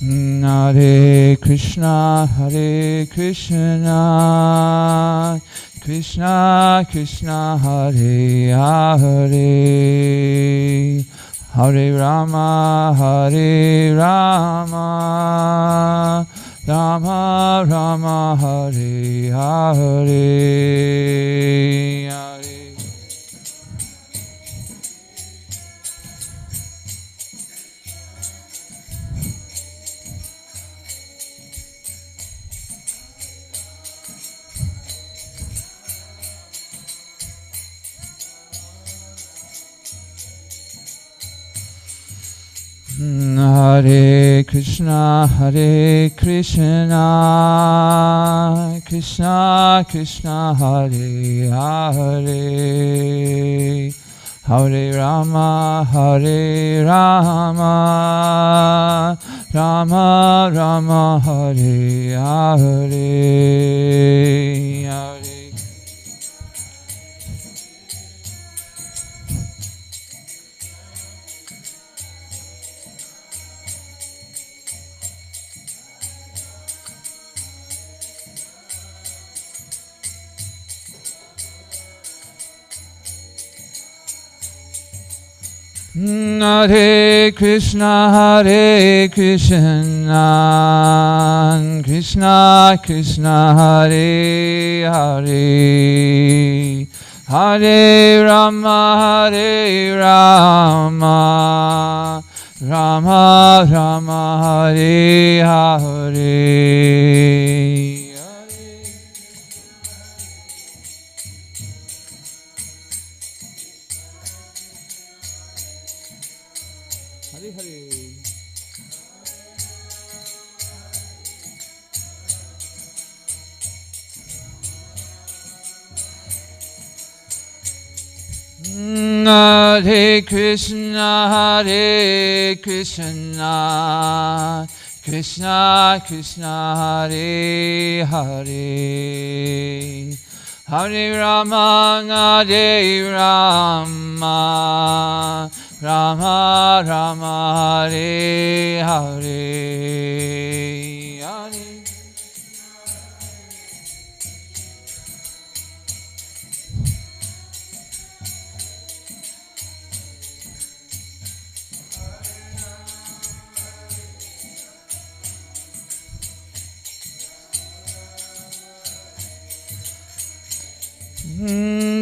Hare Krishna, Krishna Krishna, Hare Hare, Hare Rama, Rama Rama, Hare Hare. Hare Krishna, Krishna Krishna, Hare Hare, Hare Rama, Rama Rama, Hare Hare. Hare Krishna, Krishna Krishna, Hare Hare, Hare Rama, Rama Rama, Hare Hare. Hare Krishna, Krishna Krishna, Hare Hare, Hare Rama, Rama Rama, Hare Hare.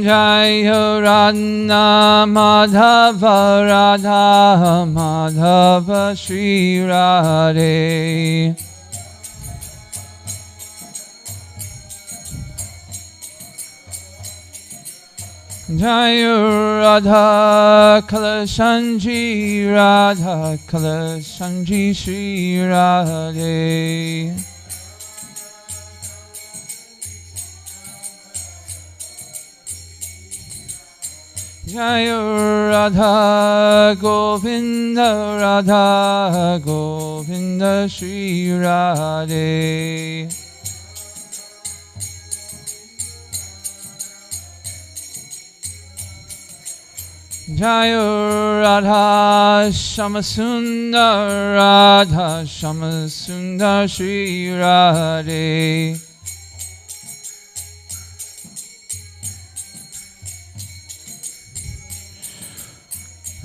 Jaya Radha Madhava, Radha Madhava, Shri Radhe. Jaya Radha Kalashanji, Radha Kalashanji, Shri Radhe. Jaya Radha Govinda, Radha Govinda, Shri Radhe. Jaya Radha Shamasundar, Radha Shamasundar, Shri Radhe.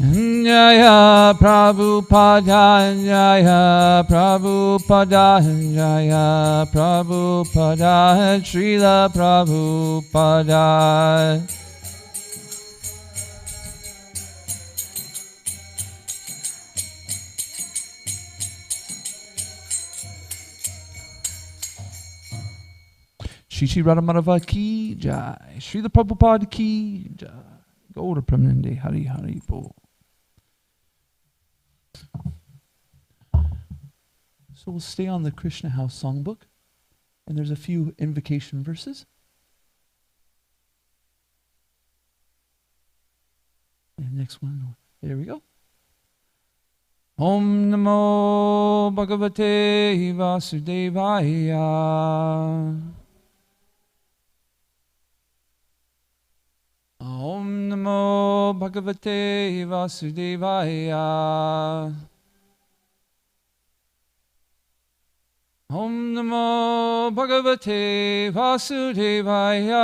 Jaya Prabhupada, Jaya Prabhupada, Jaya Prabhupada, Srila Prabhupada. Shri Radha Madhava ki jai, Srila Prabhupada ki jai. Gaura Pramanande, Hari Hari Bol. So we'll stay on the Krishna House Songbook, and there's a few invocation verses. And next one, there we go. Om Namo Bhagavate Vasudevaya. Om Namo Bhagavate Vasudevaya. Om Namo Bhagavate Vasudevaya.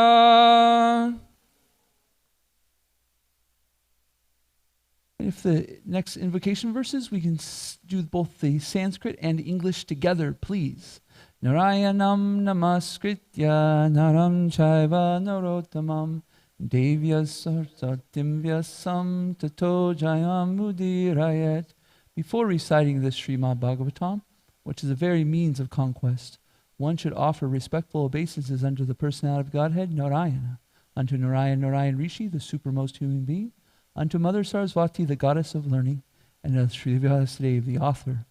If the next invocation verses, we can do both the Sanskrit and English together, please. Narayanam namaskritya naram chaiva narottamam devyas sarsatim vyasam tato jayam udirayat. Before reciting this Srimad Bhagavatam, which is a very means of conquest, one should offer respectful obeisances unto the personality of Godhead, Narayana, unto Narayan Rishi, the supermost human being, unto Mother Saraswati, the goddess of learning, and to Sri Vyasadeva, the author.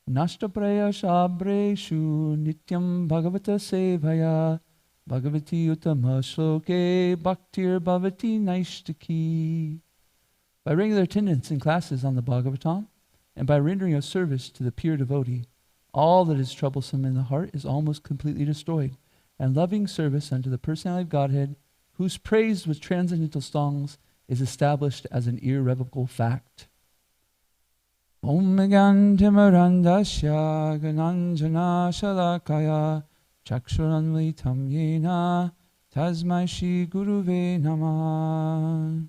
Nashtapraya Shabreshu Nityam Bhagavata Sevaya Bhagavati Uttama Shloke Bhaktir Bhavati Naishtaki. By regular attendance in classes on the Bhagavatam, and by rendering a service to the pure devotee, all that is troublesome in the heart is almost completely destroyed, and loving service unto the personality of Godhead, whose praise with transcendental songs is established as an irrevocable fact. Om Megantimarandasya Gananjana Shalakaya Chakshuranvitam Yena Tasmai Shri Guruve Namah.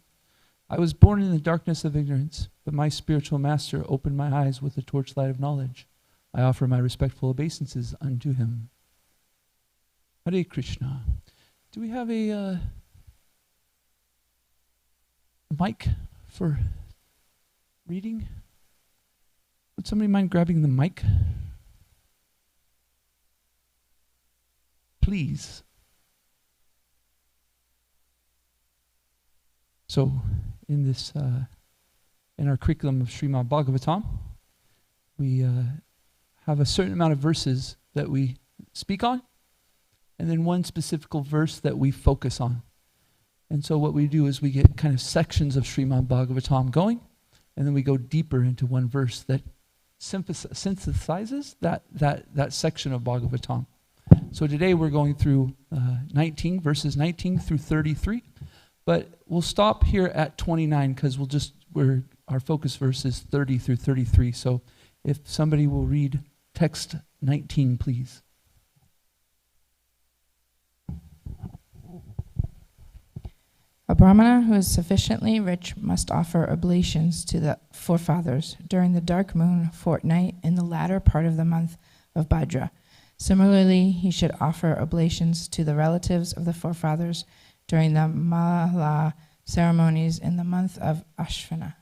I was born in the darkness of ignorance, but my spiritual master opened my eyes with the torchlight of knowledge. I offer my respectful obeisances unto him. Hare Krishna. Do we have a mic for reading? Would somebody mind grabbing the mic? Please. So, in this, in our curriculum of Srimad Bhagavatam, we have a certain amount of verses that we speak on, and then one specific verse that we focus on. And so what we do is we get kind of sections of Srimad Bhagavatam going, and then we go deeper into one verse that synthesizes that section of Bhagavatam. So today we're going through verses 19 through 33, but we'll stop here at 29 because our focus verse is 30 through 33. So if somebody will read text 19, please. A brahmana who is sufficiently rich must offer oblations to the forefathers during the dark moon fortnight in the latter part of the month of Bhadra. Similarly, he should offer oblations to the relatives of the forefathers during the Mala ceremonies in the month of Ashvina.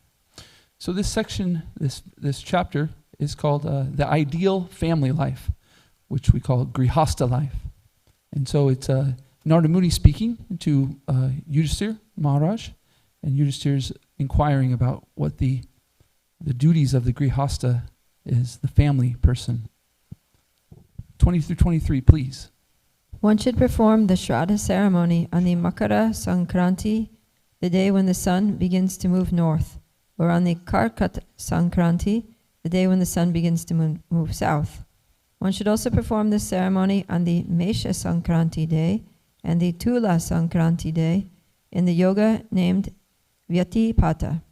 So this section, this chapter, is called the ideal family life, which we call grihasta life. And so it's Narada Muni speaking to Yudhisthira Maharaj, and Yudhisthira's inquiring about what the duties of the grihasta is, the family person. 20 through 23, please. One should perform the Shraddha ceremony on the Makara Sankranti, the day when the sun begins to move north, or on the Karkat Sankranti, the day when the sun begins to move south. One should also perform this ceremony on the Mesha Sankranti day and the Tula Sankranti day in the yoga named Vyatipata.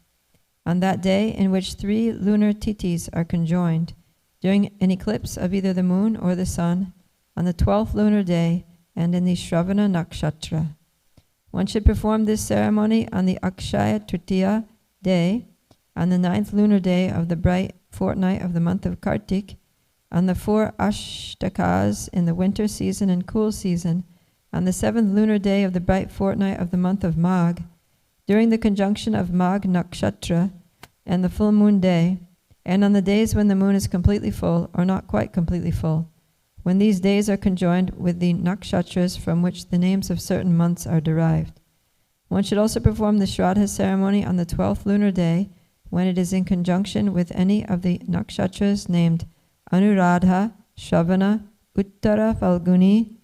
On that day in which 3 lunar titis are conjoined, during an eclipse of either the moon or the sun, on the 12th lunar day, and in the Shravana Nakshatra. One should perform this ceremony on the Akshaya Tritiya day, on the 9th lunar day of the bright fortnight of the month of Kartik, on the 4 Ashtakas in the winter season and cool season, on the 7th lunar day of the bright fortnight of the month of Magh, during the conjunction of Magh Nakshatra and the full moon day, and on the days when the moon is completely full or not quite completely full, when these days are conjoined with the nakshatras from which the names of certain months are derived. One should also perform the Shraddha ceremony on the 12th lunar day, when it is in conjunction with any of the nakshatras named Anuradha, Shravana, Uttara Falguni,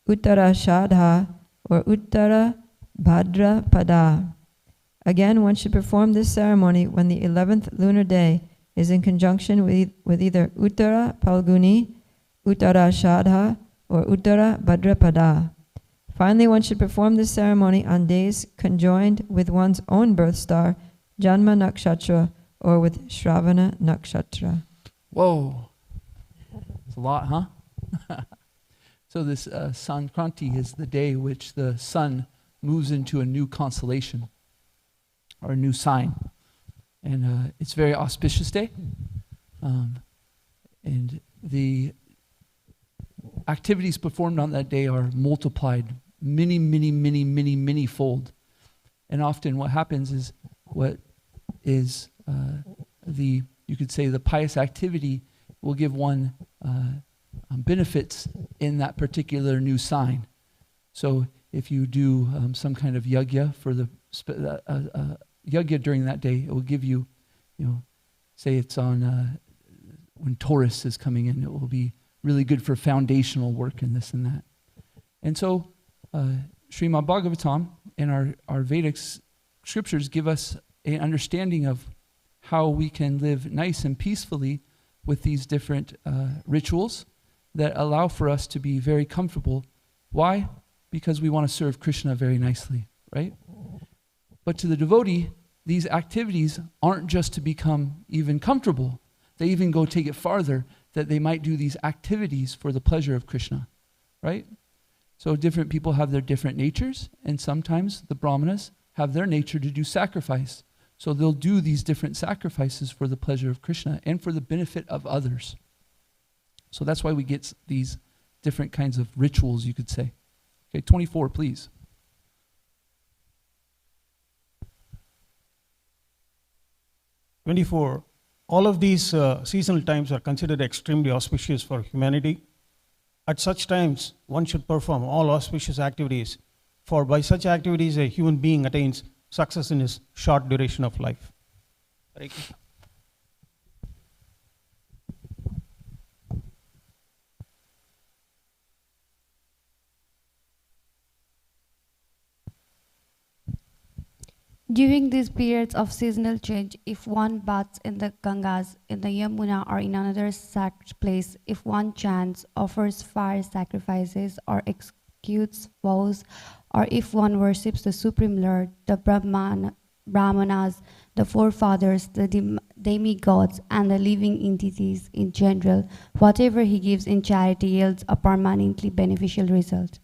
Uttara Shadha, or Uttara Bhadra Pada. Again, one should perform this ceremony when the 11th lunar day is in conjunction with either Uttara Palguni, Uttara Shadha, or Uttara Bhadrapada. Finally, one should perform this ceremony on days conjoined with one's own birth star, Janma Nakshatra, or with Shravana Nakshatra. Whoa. It's a lot, huh? So this Sankranti is the day which the sun moves into a new constellation or a new sign. And it's a very auspicious day. And the activities performed on that day are multiplied many fold. And often what happens is you could say the pious activity will give one benefits in that particular new sign. So if you do some kind of yajna for the yajna during that day, it will give you, say it's on when Taurus is coming in, it will be really good for foundational work and this and that. And so Srimad Bhagavatam and our Vedic scriptures give us an understanding of how we can live nice and peacefully with these different rituals that allow for us to be very comfortable. Why? Because we want to serve Krishna very nicely, right? But to the devotee, these activities aren't just to become even comfortable. They even go take it farther, that they might do these activities for the pleasure of Krishna, right? So different people have their different natures, and sometimes the brahmanas have their nature to do sacrifice. So they'll do these different sacrifices for the pleasure of Krishna and for the benefit of others. So that's why we get these different kinds of rituals, you could say. Okay, 24, please. All of these seasonal times are considered extremely auspicious for humanity. At such times, one should perform all auspicious activities, for by such activities a human being attains success in his short duration of life. Hare Krishna. During these periods of seasonal change, if one baths in the Gangas, in the Yamuna, or in another sacred place, if one chants, offers fire sacrifices, or executes vows, or if one worships the Supreme Lord, the Brahmanas, the forefathers, the demigods, and the living entities in general, whatever he gives in charity yields a permanently beneficial result.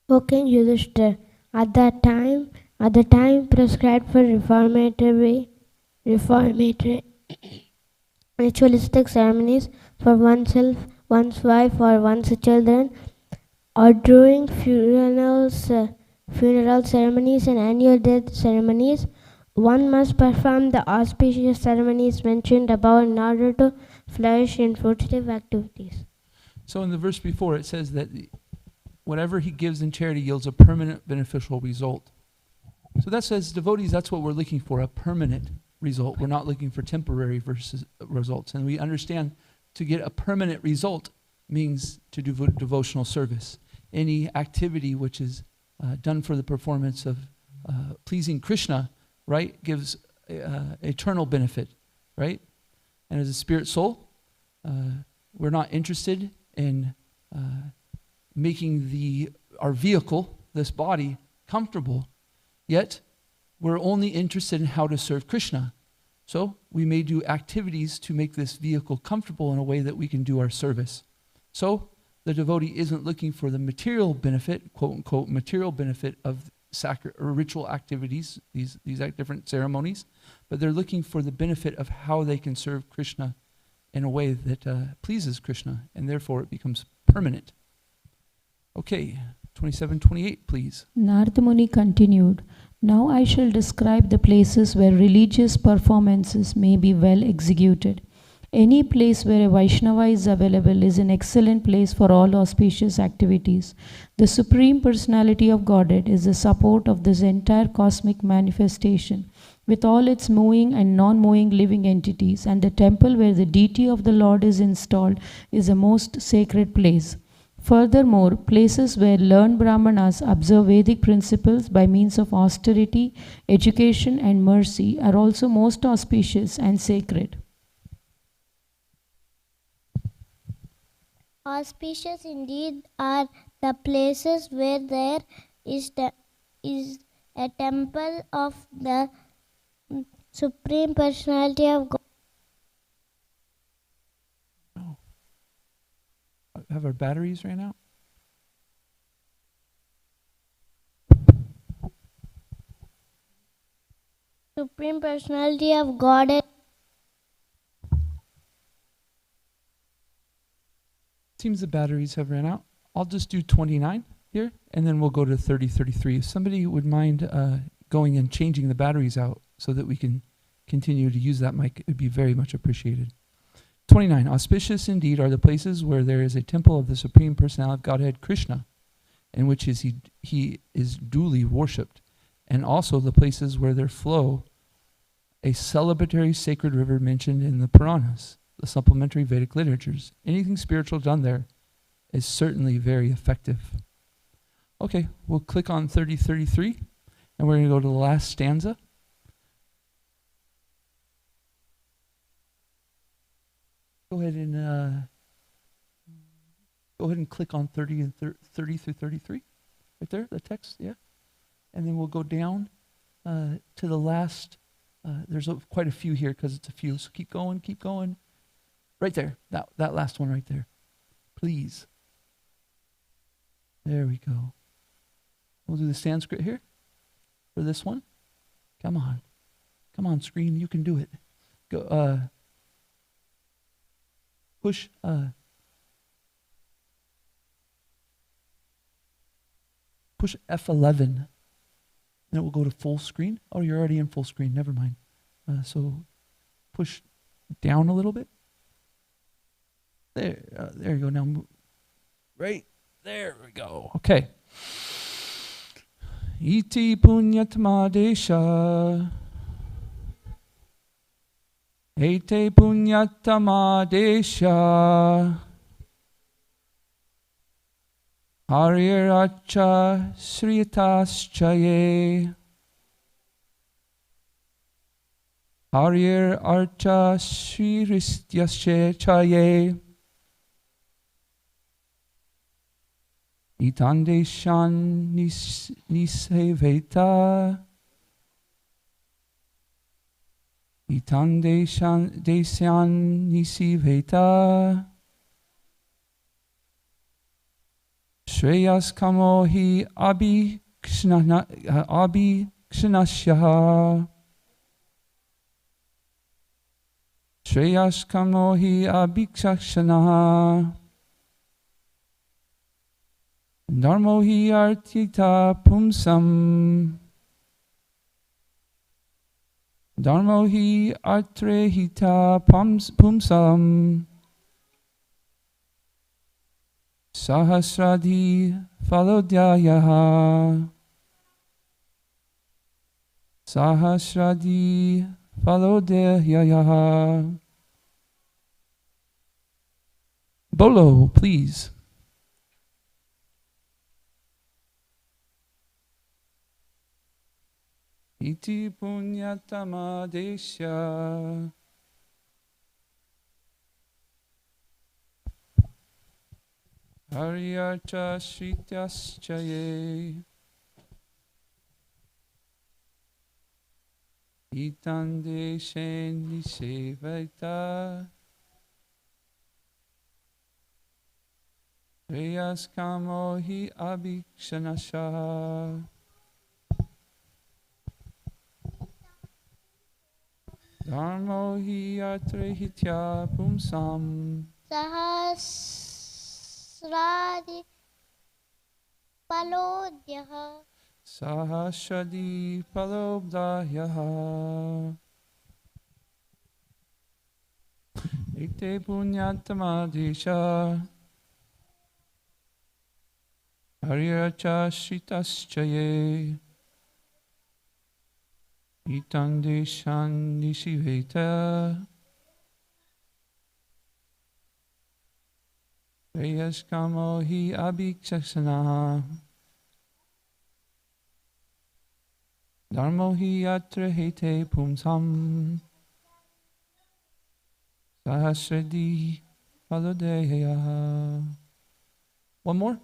O King Yudhishthira, at the time prescribed for reformatory ritualistic ceremonies for oneself, one's wife, or one's children, or during funeral ceremonies and annual death ceremonies, one must perform the auspicious ceremonies mentioned above in order to flourish in fruitive activities. So in the verse before, it says that whatever he gives in charity yields a permanent beneficial result. So that says, devotees, that's what we're looking for, a permanent result. We're not looking for temporary results. And we understand to get a permanent result means to do devotional service. Any activity which is done for the performance of pleasing Krishna, right, gives eternal benefit, right? And as a spirit soul, we're not interested in making our vehicle, this body, comfortable. Yet, we're only interested in how to serve Krishna. So, we may do activities to make this vehicle comfortable in a way that we can do our service. So, the devotee isn't looking for the material benefit, quote unquote, material benefit of or ritual activities, these different ceremonies, but they're looking for the benefit of how they can serve Krishna in a way that pleases Krishna, and therefore it becomes permanent. Okay, 27, 28, please. Narada Muni continued, "Now I shall describe the places where religious performances may be well executed. Any place where a Vaishnava is available is an excellent place for all auspicious activities. The Supreme Personality of Godhead is the support of this entire cosmic manifestation, with all its moving and non-moving living entities, and the temple where the deity of the Lord is installed is a most sacred place. Furthermore, places where learned Brahmanas observe Vedic principles by means of austerity, education, and mercy are also most auspicious and sacred." Auspicious indeed are the places where there is a temple of the Supreme Personality of God. Oh. Have our batteries ran out? Supreme Personality of God. Seems the batteries have ran out. I'll just do 29 here, and then we'll go to 30, 33. If somebody would mind going and changing the batteries out so that we can continue to use that mic, it would be very much appreciated. 29. Auspicious indeed are the places where there is a temple of the Supreme Personality of Godhead, Krishna, in which he is duly worshipped, and also the places where there flow a celebratory sacred river mentioned in the Puranas, the supplementary Vedic literatures. Anything spiritual done there is certainly very effective. Okay, we'll click on 3033, and we're going to go to the last stanza. Go ahead and click on 30 and 30 through 33, right there, the text, yeah. And then we'll go down to the last. There's quite a few here because it's a few. So keep going. Right there, that last one right there, please. There we go. We'll do the Sanskrit here for this one. Come on, screen, you can do it. Go. Push. Push F11, and it will go to full screen. Oh, you're already in full screen. Never mind. So push down a little bit. There you go. Now, right there we go. Okay. Iti punyatma desha. Ete punyatama desha. Hariraccha sritaschaye. Harir archa sriristyasche chaye. Itandeshan niseveta. Itandeshan nisiveta. Shreyas kamo hi abhikshanasyaha. Shreyas kamo hi abhikshanaha. Dharmo hi artita pumsam. Dharmo hi artrehita pumsam. Sahasradhi falodyayaha. Sahasradhi falodyayaha. Bolo, please. Iti punyatama desha. Haryarcha shrityaschaye. Itandeshen niseveta. Reyas kamo hi abhikshanasha. Dharmo hi atrehitya pumsam. Sahasradi palodyaha. Sahasradi palobdahyaha. Ete punyatama desha. Haryaracha shritaschaye. Itandeshan nisiveta. Reyas kamo hi abhiksasana. Dharmo hi atra hete pumsam. Sahasradi palodeya. One more.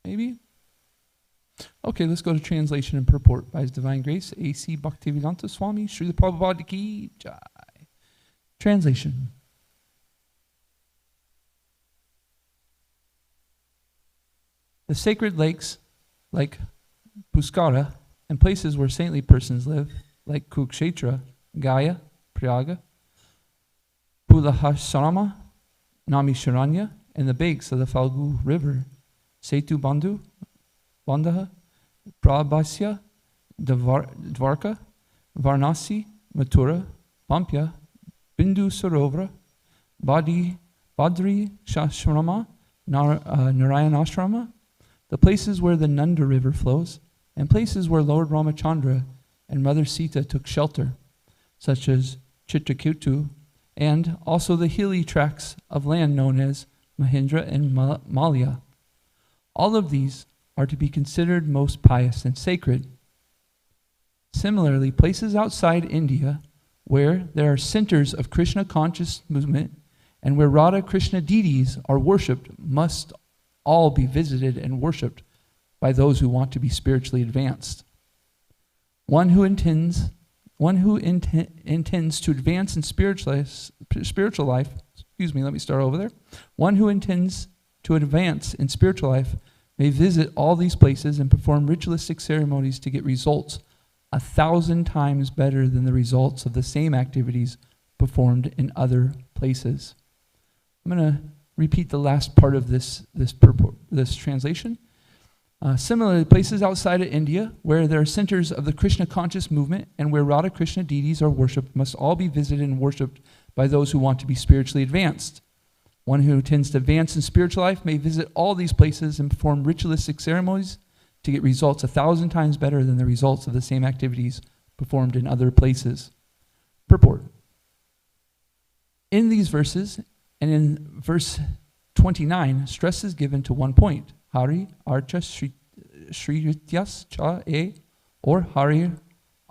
Maybe? Okay, let's go to translation and purport by His Divine Grace, A.C. Bhaktivedanta Swami, Srila Prabhupada Ki Jai. Translation. The sacred lakes, like Puskara, and places where saintly persons live, like Kurukshetra, Gaya, Prayaga, Pulahasrama, Namisharanya, and the banks of the Falgu River, Setu Bandhu, Bandaha, Prabhasya, Dvarka, Varanasi, Mathura, Pampya, Bindu Sarovara, Badri Shashrama, Narayanashrama, the places where the Nanda River flows, and places where Lord Ramachandra and Mother Sita took shelter, such as Chitrakutu, and also the hilly tracts of land known as Mahindra and Malya. All of these are to be considered most pious and sacred. Similarly, places outside India where there are centers of Krishna conscious movement and where Radha Krishna deities are worshipped must all be visited and worshipped by those who want to be spiritually advanced. One who intends to advance in spiritual life, One who intends to advance in spiritual life may visit all these places and perform ritualistic ceremonies to get results 1,000 times better than the results of the same activities performed in other places. I'm going to repeat the last part of this translation. Similarly, places outside of India where there are centers of the Krishna conscious movement and where Radha Krishna deities are worshipped must all be visited and worshipped by those who want to be spiritually advanced. One who intends to advance in spiritual life may visit all these places and perform ritualistic ceremonies to get results 1,000 times better than the results of the same activities performed in other places. Purport. In these verses, and in verse 29, stress is given to one point. Hari Archa Shrityas Cha E, or Hari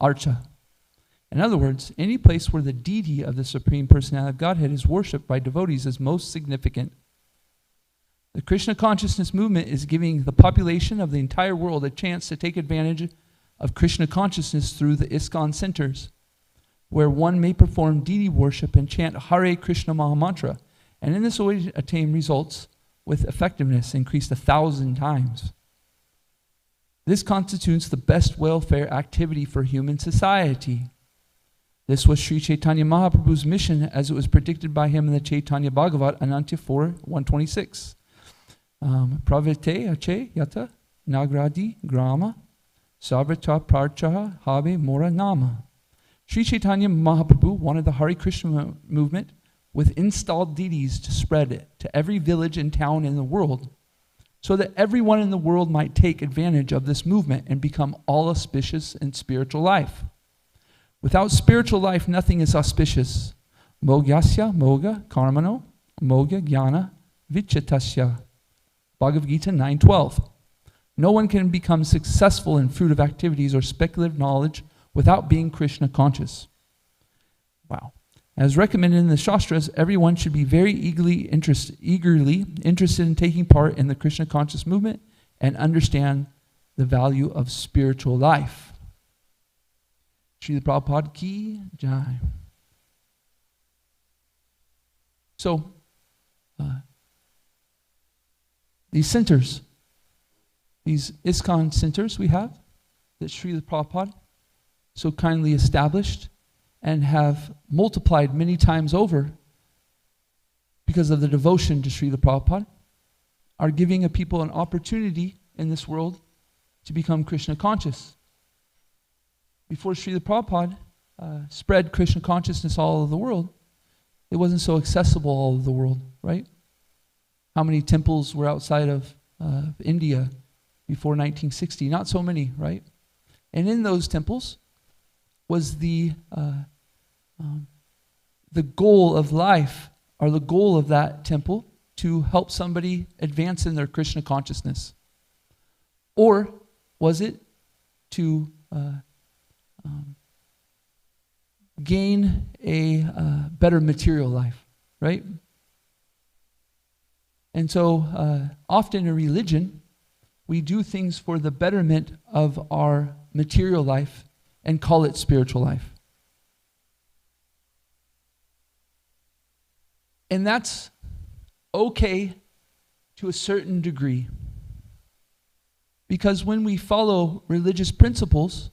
Archa. In other words, any place where the deity of the Supreme Personality of Godhead is worshipped by devotees is most significant. The Krishna consciousness movement is giving the population of the entire world a chance to take advantage of Krishna consciousness through the ISKCON centers, where one may perform deity worship and chant Hare Krishna Mahamantra, and in this way attain results with effectiveness increased 1,000 times. This constitutes the best welfare activity for human society. This was Sri Chaitanya Mahaprabhu's mission as it was predicted by him in the Chaitanya Bhagavat, Anantya 4:126. Pravite ache yata nagradi grama savrata parchaha habe mora nama. Sri Chaitanya Mahaprabhu wanted the Hare Krishna movement with installed deities to spread it to every village and town in the world so that everyone in the world might take advantage of this movement and become all auspicious in spiritual life. Without spiritual life, nothing is auspicious. Mogyasya moga karmano moga jnana vichitasya. Bhagavad Gita 9:12. No one can become successful in fruitive activities or speculative knowledge without being Krishna conscious. Wow. As recommended in the Shastras, everyone should be very eagerly interested in taking part in the Krishna conscious movement and understand the value of spiritual life. Srila Prabhupada Ki Jai. So, these centers, these ISKCON centers we have, that Srila Prabhupada so kindly established and have multiplied many times over because of the devotion to Srila Prabhupada, are giving a people an opportunity in this world to become Krishna conscious. Before Srila Prabhupada spread Krishna consciousness all over the world, it wasn't so accessible all over the world, right? How many temples were outside of India before 1960? Not so many, right? And in those temples was the goal of life, or the goal of that temple, to help somebody advance in their Krishna consciousness? Or was it to gain a better material life, right? And so often in religion, we do things for the betterment of our material life and call it spiritual life. And that's okay to a certain degree. Because when we follow religious principles,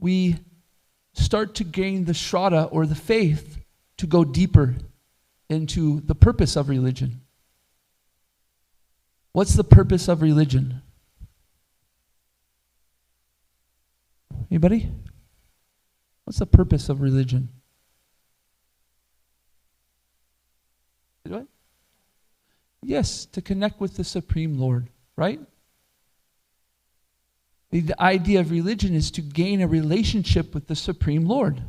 we start to gain the shraddha or the faith to go deeper into the purpose of religion. What's the purpose of religion? Anybody? What's the purpose of religion? What? Yes, to connect with the Supreme Lord, right? The idea of religion is to gain a relationship with the Supreme Lord.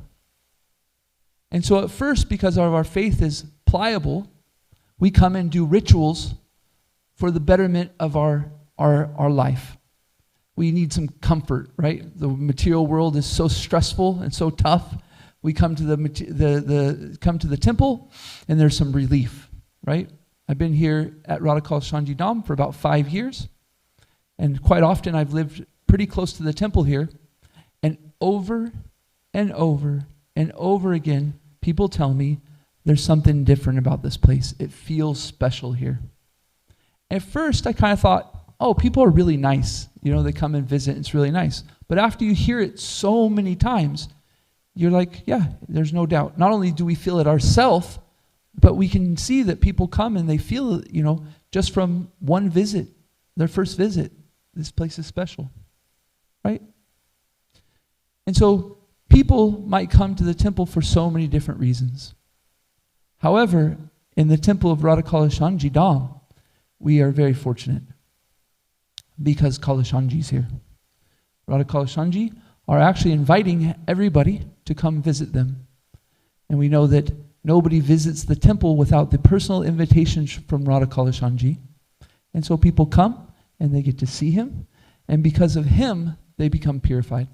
And so at first, because our faith is pliable, we come and do rituals for the betterment of our life. We need some comfort, right? The material world is so stressful and so tough. We come to the temple, and there's some relief, right? I've been here at Radha Kalashanji Dham for about 5 years, and quite often I've lived pretty close to the temple here, and over and over and over again, people tell me there's something different about this place. It feels special here. At first, I kind of thought, oh, people are really nice. You know, they come and visit, it's really nice. But after you hear it so many times, you're like, yeah, there's no doubt. Not only do we feel it ourselves, but we can see that people come and they feel it, you know, just from one visit, their first visit. This place is special, right? And so people might come to the temple for so many different reasons. However, in the temple of Radha Kalashanji Dham, we are very fortunate because Kalashanji's here. Radha Kalashanji are actually inviting everybody to come visit them. And we know that nobody visits the temple without the personal invitation from Radha Kalashanji. And so people come and they get to see him. And because of him, they become purified.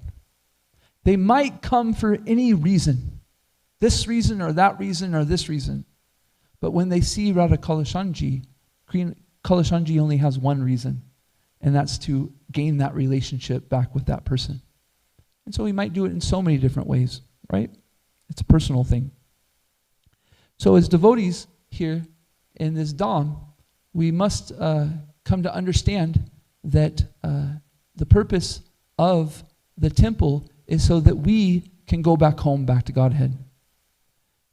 They might come for any reason. This reason or that reason or this reason. But when they see Radha Kalashanji, Kalashanji only has one reason. And that's to gain that relationship back with that person. And so we might do it in so many different ways, right? It's a personal thing. So as devotees here in this Dham, we must come to understand that the purpose of the temple is so that we can go back home, back to Godhead.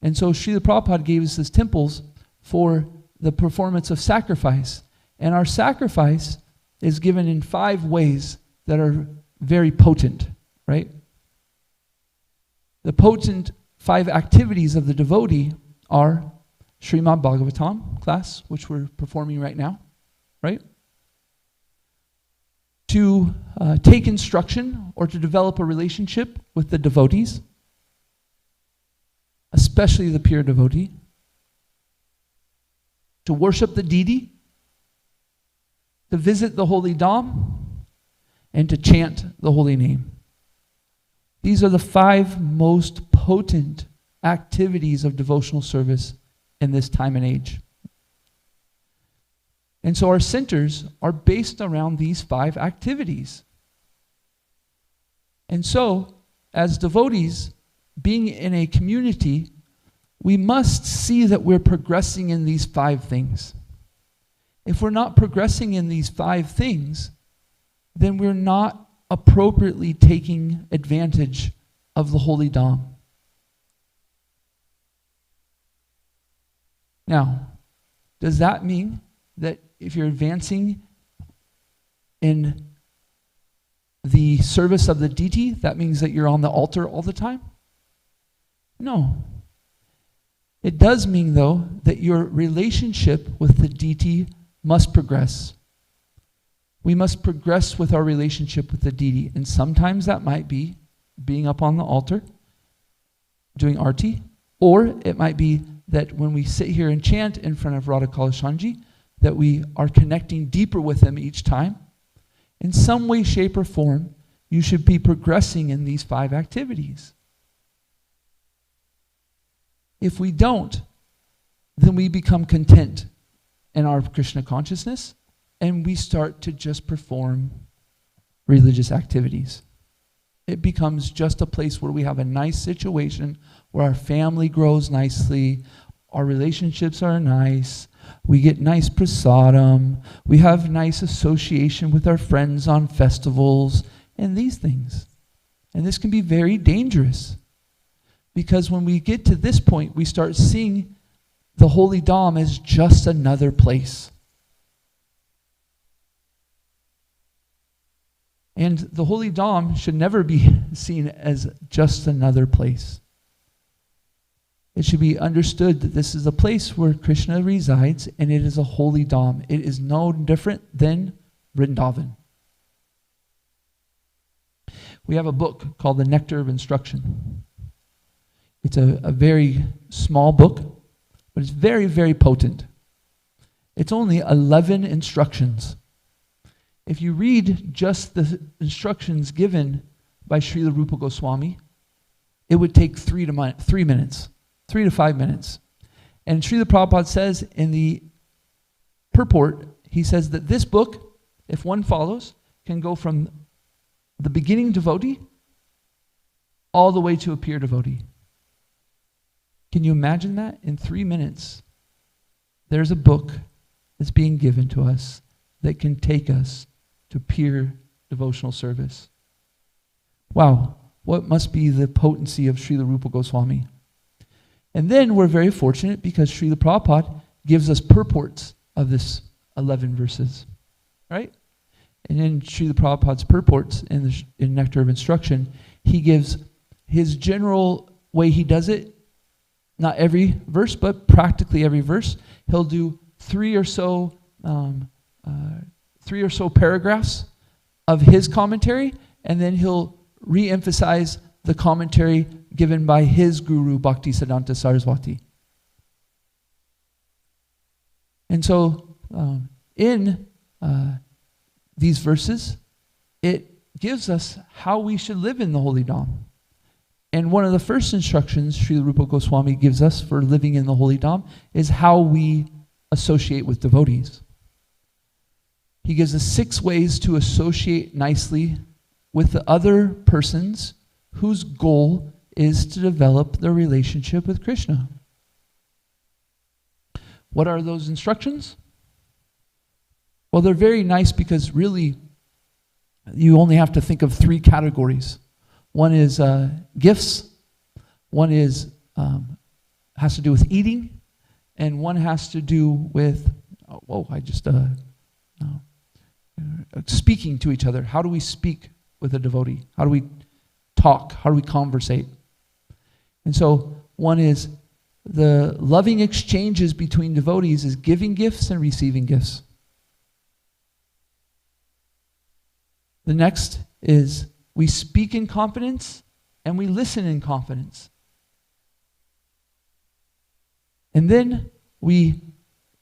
And so Srila Prabhupada gave us these temples for the performance of sacrifice. And our sacrifice is given in 5 ways that are very potent, right? The potent 5 activities of the devotee are Srimad Bhagavatam class, which we're performing right now, right? To take instruction or to develop a relationship with the devotees, especially the pure devotee. To worship the deity, to visit the holy Dham, and to chant the holy name. These are the 5 most potent activities of devotional service in this time and age. And so our centers are based around these 5 activities. And so, as devotees, being in a community, we must see that we're progressing in these 5 things. If we're not progressing in these 5 things, then we're not appropriately taking advantage of the holy Dham. Now, does that mean that if you're advancing in the service of the deity, that means that you're on the altar all the time? No. It does mean, though, that your relationship with the deity must progress. We must progress with our relationship with the deity. And sometimes that might be being up on the altar, doing arti, or it might be that when we sit here and chant in front of Radha Kalashanji, that we are connecting deeper with him each time. In some way, shape, or form, you should be progressing in these 5 activities. If we don't, then we become content in our Krishna consciousness, and we start to just perform religious activities. It becomes just a place where we have a nice situation, where our family grows nicely, our relationships are nice, we get nice prasadam, we have nice association with our friends on festivals, and these things. And this can be very dangerous, because when we get to this point, we start seeing the Holy Dham as just another place. And the Holy Dham should never be seen as just another place. It should be understood that this is a place where Krishna resides, and it is a holy Dham. It is no different than Vrindavan. We have a book called The Nectar of Instruction. It's a very small book, but it's very, very potent. It's only 11 instructions. If you read just the instructions given by Srila Rupa Goswami, it would take 3 to 5 minutes. And Srila Prabhupada says in the purport, he says that this book, if one follows, can go from the beginning devotee all the way to a pure devotee. Can you imagine that? In 3 minutes, there's a book that's being given to us that can take us to pure devotional service. Wow, what must be the potency of Srila Rupa Goswami? And then we're very fortunate because Srila Prabhupada gives us purports of this 11 verses, right? And in Srila Prabhupada's purports in Nectar of Instruction, he gives his general way he does it, not every verse, but practically every verse. He'll do three or so paragraphs of his commentary, and then he'll re-emphasize the commentary given by his guru, Bhaktisiddhanta Saraswati. And so in these verses, it gives us how we should live in the Holy Dham. And one of the first instructions Srila Rupa Goswami gives us for living in the Holy Dham is how we associate with devotees. He gives us 6 ways to associate nicely with the other persons whose goal is to develop their relationship with Krishna. What are those instructions? Well, they're very nice because really you only have to think of 3 categories. One is gifts, one is has to do with eating, and one has to do with speaking to each other. How do we speak with a devotee? How do we talk? How do we conversate? And so one is the loving exchanges between devotees is giving gifts and receiving gifts. The next is we speak in confidence and we listen in confidence. And then we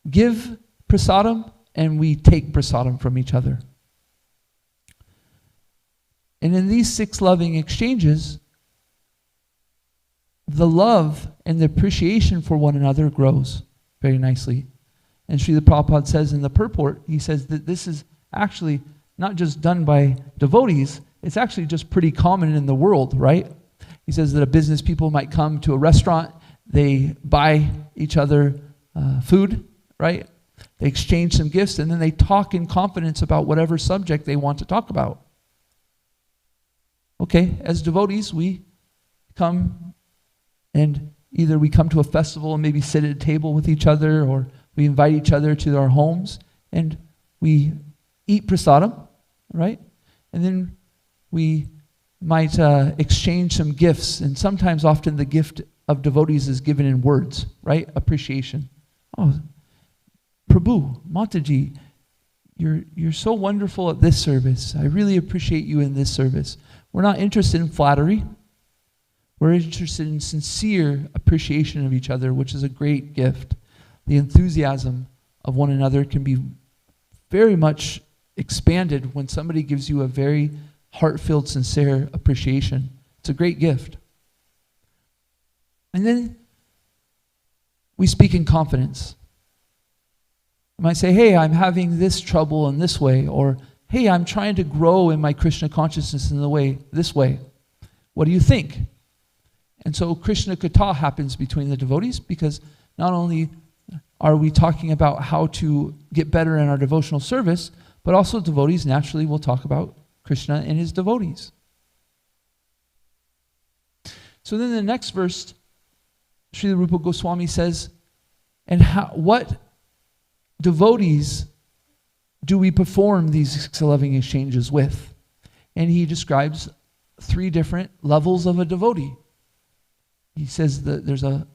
give prasadam and we take prasadam from each other. And in these 6 loving exchanges, the love and the appreciation for one another grows very nicely. And Srila Prabhupada says in the purport, he says that this is actually not just done by devotees, it's actually just pretty common in the world, right? He says that business people might come to a restaurant, they buy each other food, right? They exchange some gifts, and then they talk in confidence about whatever subject they want to talk about. Okay, as devotees, we come and either we come to a festival and maybe sit at a table with each other, or we invite each other to our homes and we eat prasadam, right? And then we might exchange some gifts, and sometimes often the gift of devotees is given in words, right? Appreciation. Oh, Prabhu, Mataji, you're so wonderful at this service. I really appreciate you in this service. We're not interested in flattery. We're interested in sincere appreciation of each other, which is a great gift. The enthusiasm of one another can be very much expanded when somebody gives you a very heart-filled, sincere appreciation. It's a great gift. And then we speak in confidence. I might say, hey, I'm having this trouble in this way, or hey, I'm trying to grow in my Krishna consciousness in this way. What do you think? And so Krishna Katha happens between the devotees, because not only are we talking about how to get better in our devotional service, but also devotees naturally will talk about Krishna and his devotees. So then the next verse, Srila Rupa Goswami says, and what devotees do we perform these loving exchanges with? And he describes 3 different levels of a devotee. He says that there's a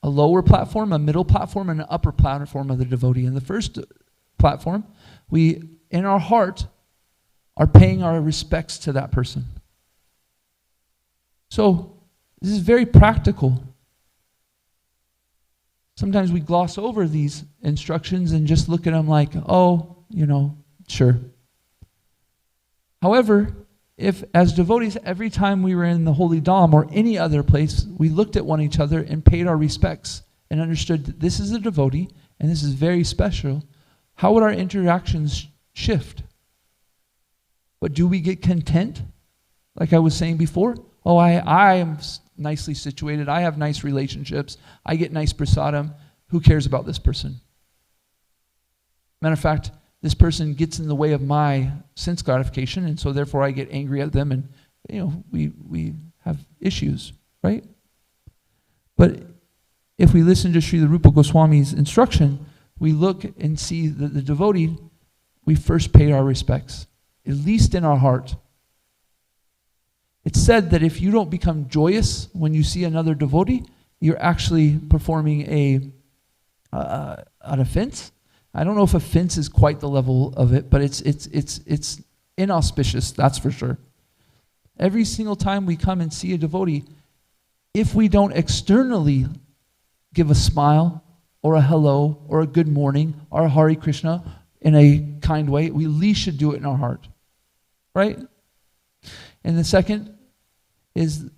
lower platform, a middle platform, and an upper platform of the devotee. In the first platform, we, in our heart, are paying our respects to that person. So this is very practical. Sometimes we gloss over these instructions and just look at them like, oh, sure. However, if as devotees, every time we were in the Holy Dham or any other place, we looked at one another and paid our respects and understood that this is a devotee and this is very special, how would our interactions shift? But do we get content? Like I was saying before, oh, I am nicely situated, I have nice relationships, I get nice prasadam, who cares about this person? Matter of fact, this person gets in the way of my sense gratification, and so therefore I get angry at them, and we have issues, right? But if we listen to Srila Rupa Goswami's instruction, we look and see that the devotee, we first pay our respects, at least in our heart. It's said that if you don't become joyous when you see another devotee, you're actually performing an offense. I don't know if offense is quite the level of it, but it's inauspicious, that's for sure. Every single time we come and see a devotee, if we don't externally give a smile or a hello or a good morning or a Hare Krishna in a kind way, we at least should do it in our heart, right? And the second is,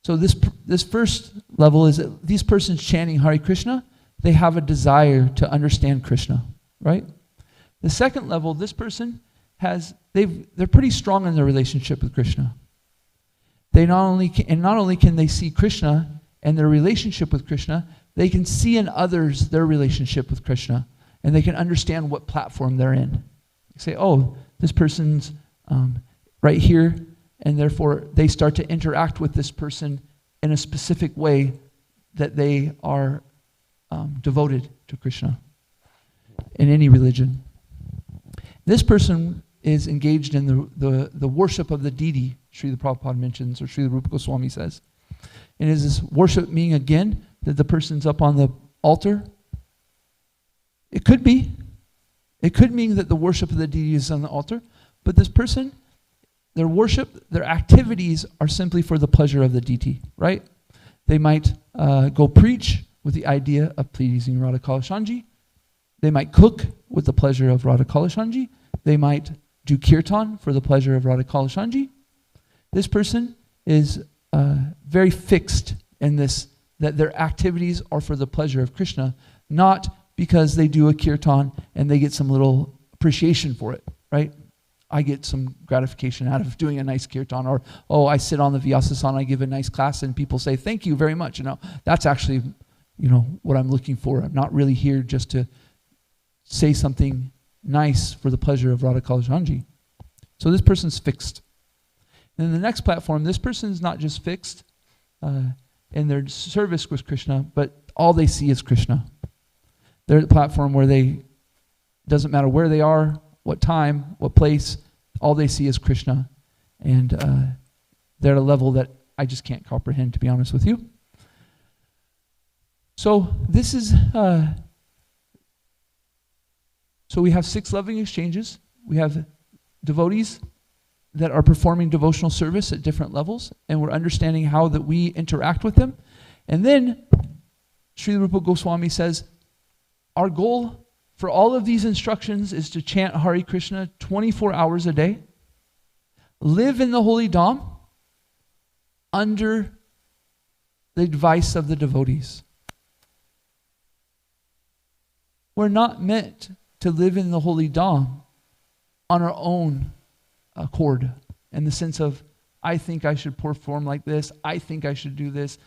so this first level is that these persons chanting Hare Krishna, they have a desire to understand Krishna, right? The second level, this person they're pretty strong in their relationship with Krishna. They not only can they see Krishna and their relationship with Krishna, they can see in others their relationship with Krishna, and they can understand what platform they're in. They say, oh, this person's right here, and therefore they start to interact with this person in a specific way that they are devoted to Krishna in any religion. This person is engaged in the worship of the deity, Srila Prabhupada mentions, or Srila Rupa Goswami says. And is this worship meaning, again, that the person's up on the altar? It could be. It could mean that the worship of the deity is on the altar, but this person, their worship, their activities are simply for the pleasure of the deity, right? They might go preach with the idea of pleasing Radha Kalashanji. They might cook with the pleasure of Radha Kalashanji. They might do kirtan for the pleasure of Radha Kalashanji. This person is very fixed in this, that their activities are for the pleasure of Krishna, not because they do a kirtan and they get some little appreciation for it, right? I get some gratification out of doing a nice kirtan, or, oh, I sit on the Vyasasana, I give a nice class, and people say, thank you very much. That's actually, what I'm looking for. I'm not really here just to say something nice for the pleasure of Radha Kalashanji. So this person's fixed. And then the next platform, this person's not just fixed in their service with Krishna, but all they see is Krishna. They're at the platform where doesn't matter where they are, what time, what place, all they see is Krishna. And they're at a level that I just can't comprehend, to be honest with you. So this is, so we have 6 loving exchanges. We have devotees that are performing devotional service at different levels, and we're understanding how that we interact with them. And then Srila Rupa Goswami says, our goal for all of these instructions is to chant Hare Krishna 24 hours a day, live in the Holy Dham under the advice of the devotees. We're not meant to live in the holy Dham on our own accord, in the sense of, I think I should perform like this, I think I should do this,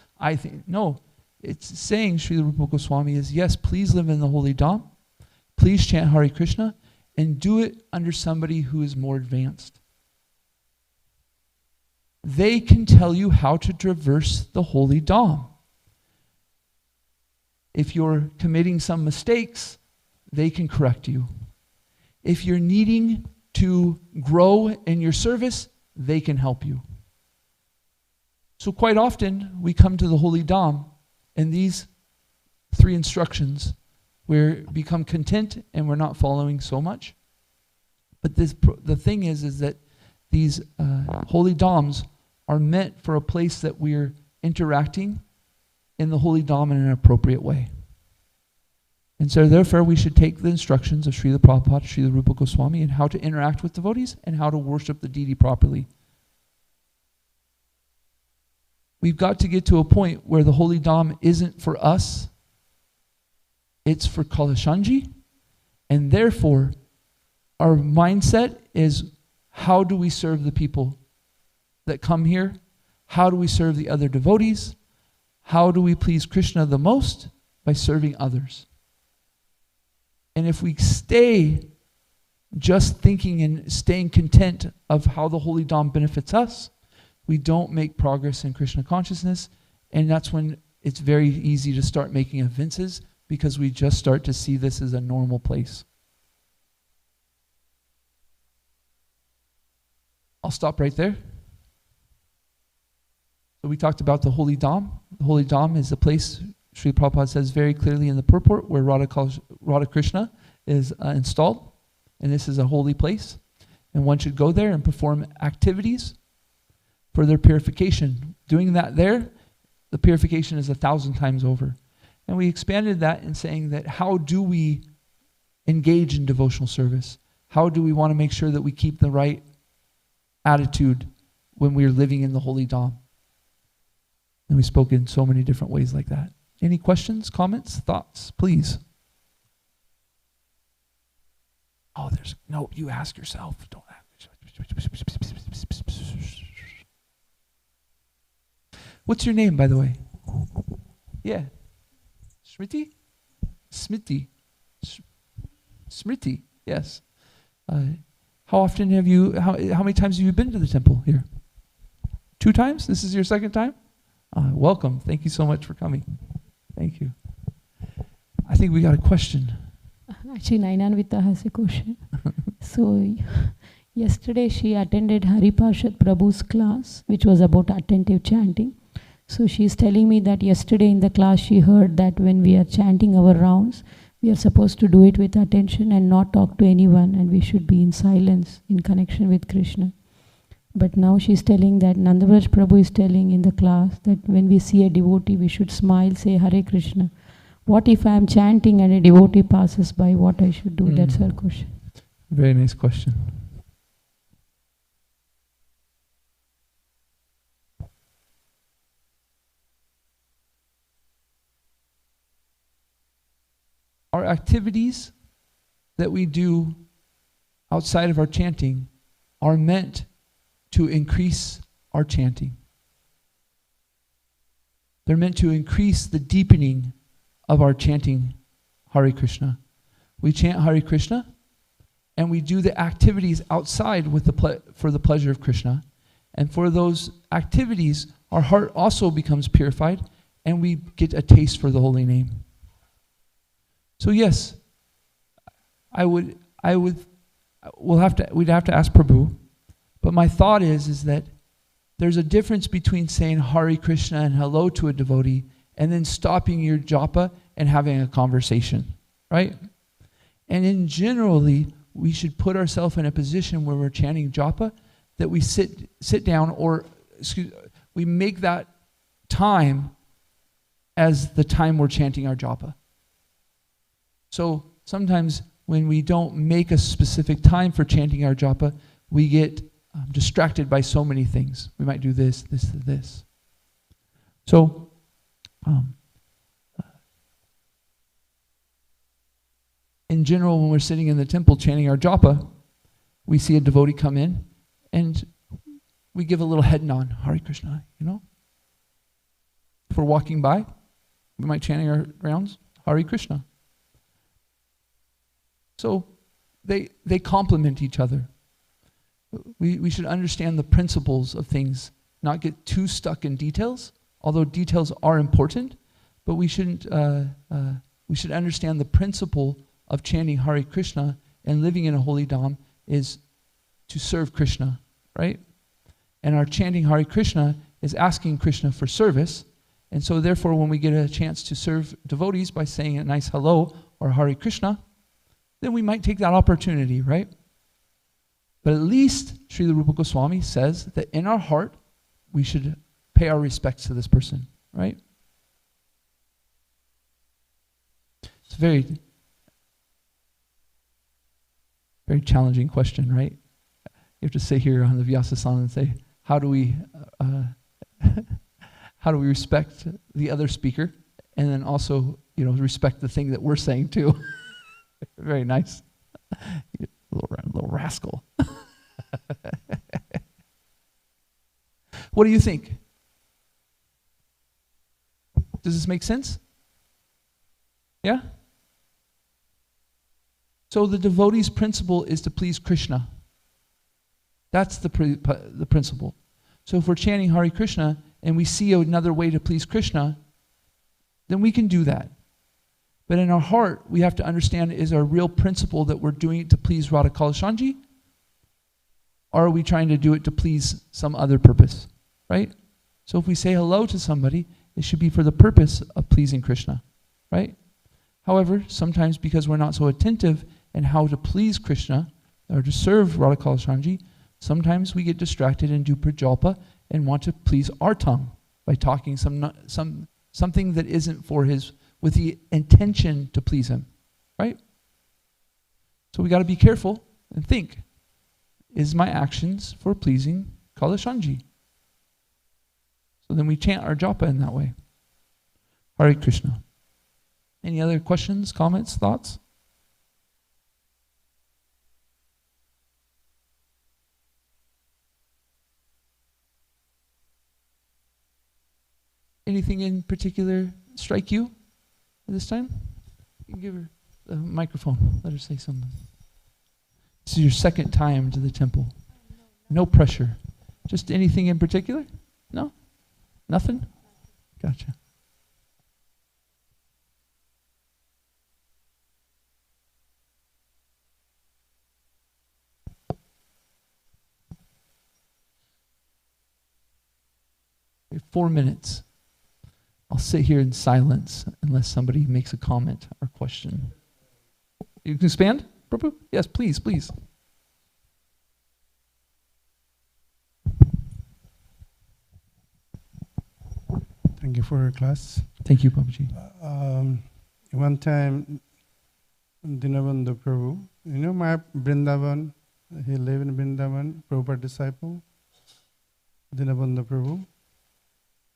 no. It's saying, Srila Rupa Goswami is, yes, please live in the holy Dham, please chant Hare Krishna, and do it under somebody who is more advanced. They can tell you how to traverse the holy Dham. If you're committing some mistakes, they can correct you. If you're needing to grow in your service, they can help you. So quite often, we come to the holy Dham, and these 3 instructions, we become content and we're not following so much. But the thing is that these holy Dhams are meant for a place that we're interacting in the holy Dham in an appropriate way. And so therefore we should take the instructions of Srila Prabhupada, Srila Rupa Goswami, and how to interact with devotees and how to worship the deity properly. We've got to get to a point where the holy Dham isn't for us, it's for Kalashanji, and therefore our mindset is, how do we serve the people that come here? How do we serve the other devotees? How do we please Krishna the most? By serving others. And if we stay just thinking and staying content of how the holy Dham benefits us, we don't make progress in Krishna consciousness, and that's when it's very easy to start making offenses, because we just start to see this as a normal place. I'll stop right there. So we talked about the holy Dham. The holy Dham is a place, Srila Prabhupada says very clearly in the purport, where Radha Krishna is installed. And this is a holy place. And one should go there and perform activities for their purification. Doing that there, the purification is 1,000 times over. And we expanded that in saying that, how do we engage in devotional service? How do we want to make sure that we keep the right attitude when we're living in the holy Dham? And we spoke in so many different ways like that. Any questions, comments, thoughts, please? Oh, you ask yourself. Don't ask. What's your name, by the way? Yeah. Smriti? Smriti, yes. How many times have you been to the temple here? 2 times? This is your 2nd time? Welcome. Thank you so much for coming. Thank you. I think we got a question. Actually, Nainanvita has a question. So, yesterday she attended Hari Parshad Prabhu's class, which was about attentive chanting. So she's telling me that yesterday in the class she heard that when we are chanting our rounds, we are supposed to do it with attention and not talk to anyone, and we should be in silence in connection with Krishna. But now she's telling that Nandavraj Prabhu is telling in the class that when we see a devotee, we should smile, say Hare Krishna. What if I am chanting and a devotee passes by? What I should do? That's her question. Very nice question. Our activities that we do outside of our chanting are meant to increase our chanting. They're meant to increase the deepening of our chanting Hare Krishna. We chant Hare Krishna, and we do the activities outside with for the pleasure of Krishna. And for those activities, our heart also becomes purified, and we get a taste for the holy name. So yes, we'd have to ask Prabhu, but my thought is that there's a difference between saying Hare Krishna and hello to a devotee and then stopping your japa and having a conversation, right? And in generally, we should put ourselves in a position where we're chanting japa, that we sit down, or we make that time as the time we're chanting our japa. So sometimes when we don't make a specific time for chanting our japa, we get distracted by so many things. We might do this, this. So in general, when we're sitting in the temple chanting our japa, we see a devotee come in and we give a little head nod, Hare Krishna, you know? If we're walking by, we might chanting our rounds, Hare Krishna. So they complement each other. We should understand the principles of things, not get too stuck in details, although details are important, but we shouldn't. We should understand the principle of chanting Hare Krishna and living in a holy dham is to serve Krishna, right? And our chanting Hare Krishna is asking Krishna for service, and so therefore when we get a chance to serve devotees by saying a nice hello or Hare Krishna, then we might take that opportunity, right? But at least Srila Rupa Goswami says that in our heart, we should pay our respects to this person, right? It's a very, very challenging question, right? You have to sit here on the Vyasasana and say, how do we respect the other speaker, and then also, you know, respect the thing that we're saying too. Very nice, little rascal. What do you think? Does this make sense? Yeah? So the devotee's principle is to please Krishna. That's the principle. So if we're chanting Hare Krishna and we see another way to please Krishna, then we can do that. But in our heart, we have to understand, is our real principle that we're doing it to please Radha Kalashanji? Or are we trying to do it to please some other purpose? Right? So if we say hello to somebody, it should be for the purpose of pleasing Krishna. Right? However, sometimes because we're not so attentive in how to please Krishna or to serve Radha Kalashanji, sometimes we get distracted and do prajalpa and want to please our tongue by talking something that isn't for his, with the intention to please him, right? So we got to be careful and think, is my actions for pleasing Kalashanji? So then we chant our japa in that way. Hare Krishna. Any other questions, comments, thoughts? Anything in particular strike you at this time? You can give her the microphone. Let her say something. This is your second time to the temple. No pressure. Just anything in particular? No? Nothing? Gotcha. We have 4 minutes. I'll sit here in silence unless somebody makes a comment or question. You can expand, Prabhu? Yes, please, please. Thank you for your class. Thank you, Prabhuji. One time, Dinabandhu Prabhu, you know my Vrindavan, he lived in Vrindavan, Prabhupada disciple, Dinabandhu Prabhu.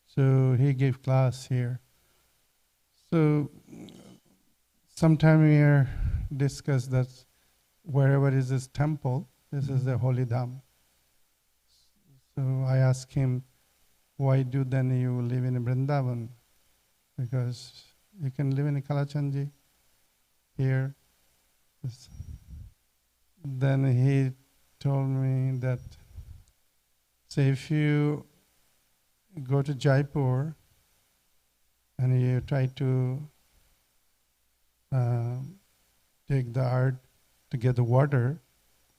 So he gave class here. So sometime we discussed that wherever is this temple, this is the holy dham. So I asked him, why do then you live in Vrindavan? Because you can live in Kalachanji here. Then he told me that, say if you go to Jaipur and you try to take the art to get the water,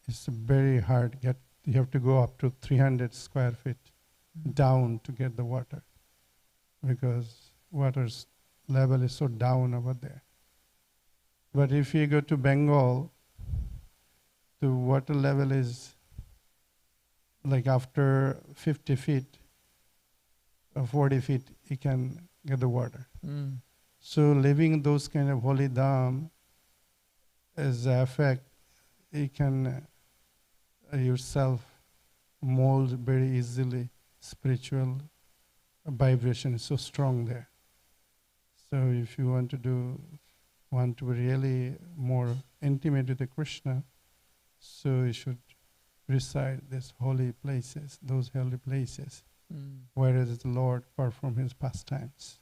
it's very hard. You have to go up to 300 square feet down to get the water because water's level is so down over there. But if you go to Bengal, the water level is like after 50 feet or 40 feet, you can get the water. Mm. So living those kind of holy dham is the effect, you can yourself mold very easily. Spiritual vibration is so strong there. So if you want to do want to be really more intimate with the Krishna, so you should recite these holy places, those holy places, where is the Lord perform his pastimes.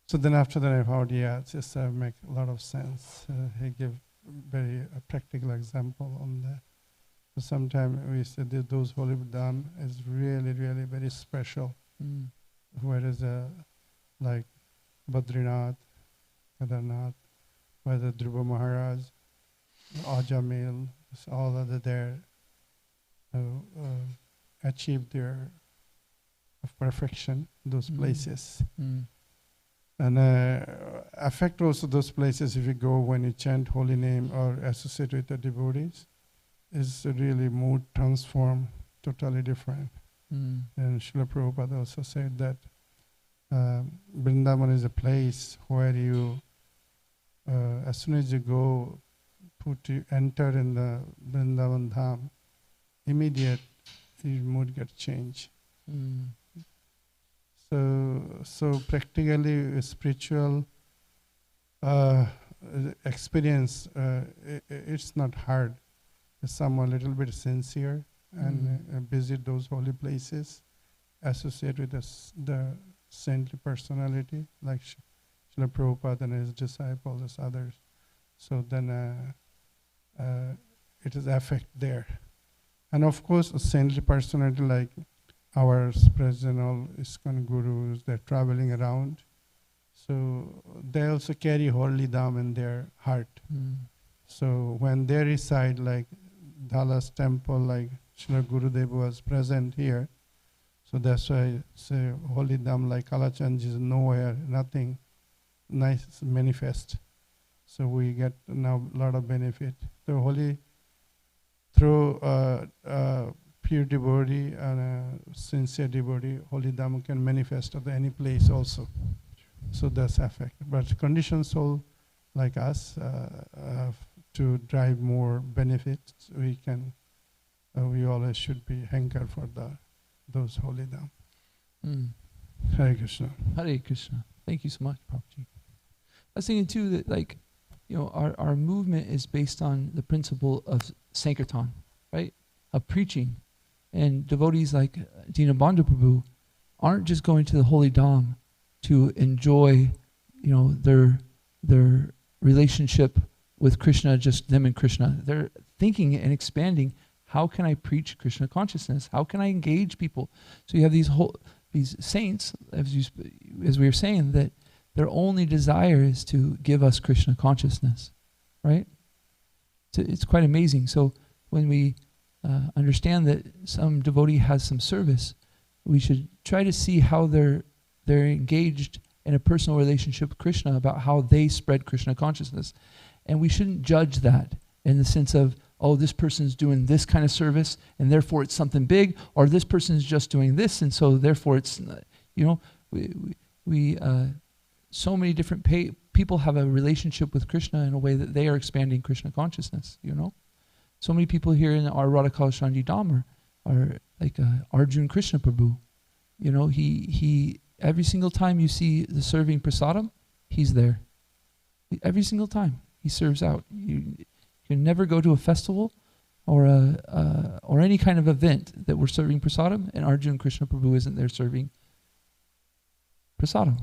So then after that I found, yeah, it just make a lot of sense. He gave very practical example on that. So sometimes we said that those holy dham is really, really very special. Whereas like Badrinath, Kedarnath, whether Dhruva Maharaj, Ajamil, all other there achieved their perfection, those places. And affect also those places if you go when you chant holy name or associate with the devotees, is really mood transform, totally different. And Srila Prabhupada also said that Vrindavan is a place where you, as soon as you go, enter in the Vrindavan Dham, immediate your mood gets changed. So practically spiritual experience, it's not hard. It's someone a little bit sincere and visit those holy places, associate with the saintly personality like Srila Prabhupada and his disciples, others. So then it is affect there. And of course, a saintly personality like our present all ISKCON gurus, they're traveling around. So they also carry holy dham in their heart. So when they reside, like Dallas temple, like Srila Gurudev was present here. So that's why I say holy dham like Kalachandji is nowhere, nothing nice manifest. So we get now a lot of benefit. The holy, through pure devotee and sincere devotee, holy dham can manifest at any place also. So that's effect. But conditioned soul like us, to drive more benefits, we can, we always should be hanker for those holy dham. Hare Krishna. Hare Krishna. Thank you so much, Prabhuji. I was thinking too that, like, you know, our movement is based on the principle of Sankirtan, right? Of preaching. And devotees like Dinabandhu Prabhu aren't just going to the holy dham to enjoy, you know, their relationship with Krishna, just them and Krishna. They're thinking and expanding, how can I preach Krishna consciousness? How can I engage people? So you have these saints, as we were saying, that their only desire is to give us Krishna consciousness, right? It's quite amazing. So when we understand that some devotee has some service, we should try to see how they're engaged in a personal relationship with Krishna, about how they spread Krishna consciousness. And we shouldn't judge that in the sense of, oh, this person's doing this kind of service and therefore it's something big, or this person's just doing this and so therefore it's, you know, we so many different people have a relationship with Krishna in a way that they are expanding Krishna consciousness, you know. So many people here in our Radha Kalashanji Dham are like Arjun Krishna Prabhu. You know, he every single time you see the serving prasadam, he's there. Every single time he serves out. You can never go to a festival or any kind of event that we're serving prasadam and Arjun Krishna Prabhu isn't there serving prasadam.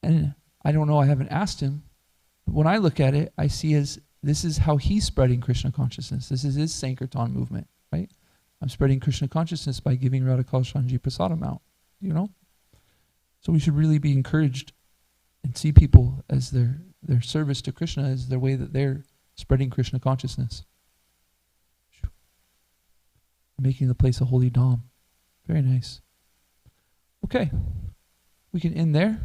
And I don't know, I haven't asked him, but when I look at it, I see this is how he's spreading Krishna consciousness. This is his Sankirtan movement, right? I'm spreading Krishna consciousness by giving Radha Kalashanji prasadam out, you know? So we should really be encouraged and see people as their service to Krishna as their way that they're spreading Krishna consciousness. Making the place a holy dham. Very nice. Okay, we can end there.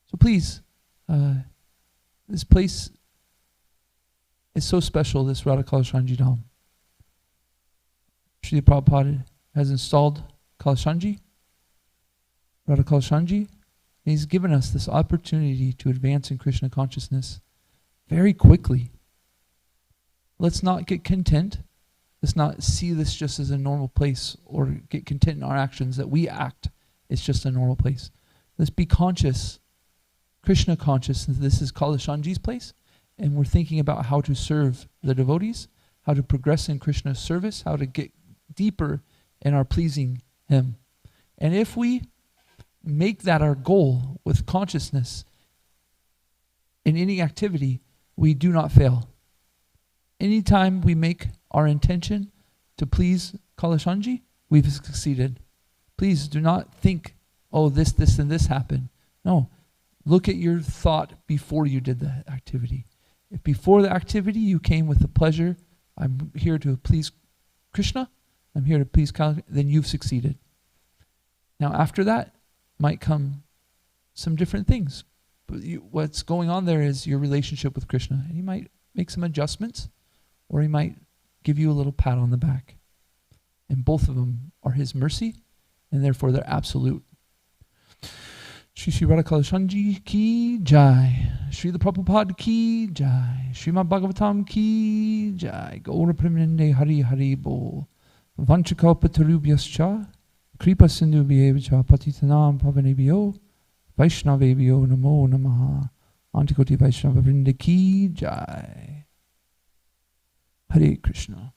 So please, this place is so special, this Radha Kalashanji Dham. Srila Prabhupada has installed Kalashanji, Radha Kalashanji, and he's given us this opportunity to advance in Krishna consciousness very quickly. Let's not get content. Let's not see this just as a normal place or get content in our actions that we act. It's just a normal place. Let's be conscious Krishna consciousness. This is Kalashanji's place, and we're thinking about how to serve the devotees, how to progress in Krishna's service, how to get deeper in our pleasing Him. And if we make that our goal with consciousness in any activity, we do not fail. Anytime we make our intention to please Kalashanji, we've succeeded. Please do not think, oh, this, and this happened. No. Look at your thought before you did the activity. If before the activity you came with the pleasure, I'm here to please Krishna, I'm here to please Kalashanji, then you've succeeded. Now after that might come some different things. But what's going on there is your relationship with Krishna. And he might make some adjustments, or he might give you a little pat on the back. And both of them are his mercy, and therefore they're absolute. Shri Shri Radha Kalashanji ki jai. Shri the Prabhupada ki jai. Srimad Bhagavatam ki jai. Gaura Premanande Hari Hari Bol. Vanchakalpatarubhyascha. Kripa Sindhu Bhyevacha Patitanam Pavanebhyo. Vaishnavebhyo Namo Namaha. Antikoti Vaishnava Vrinda ki jai. Hare Krishna.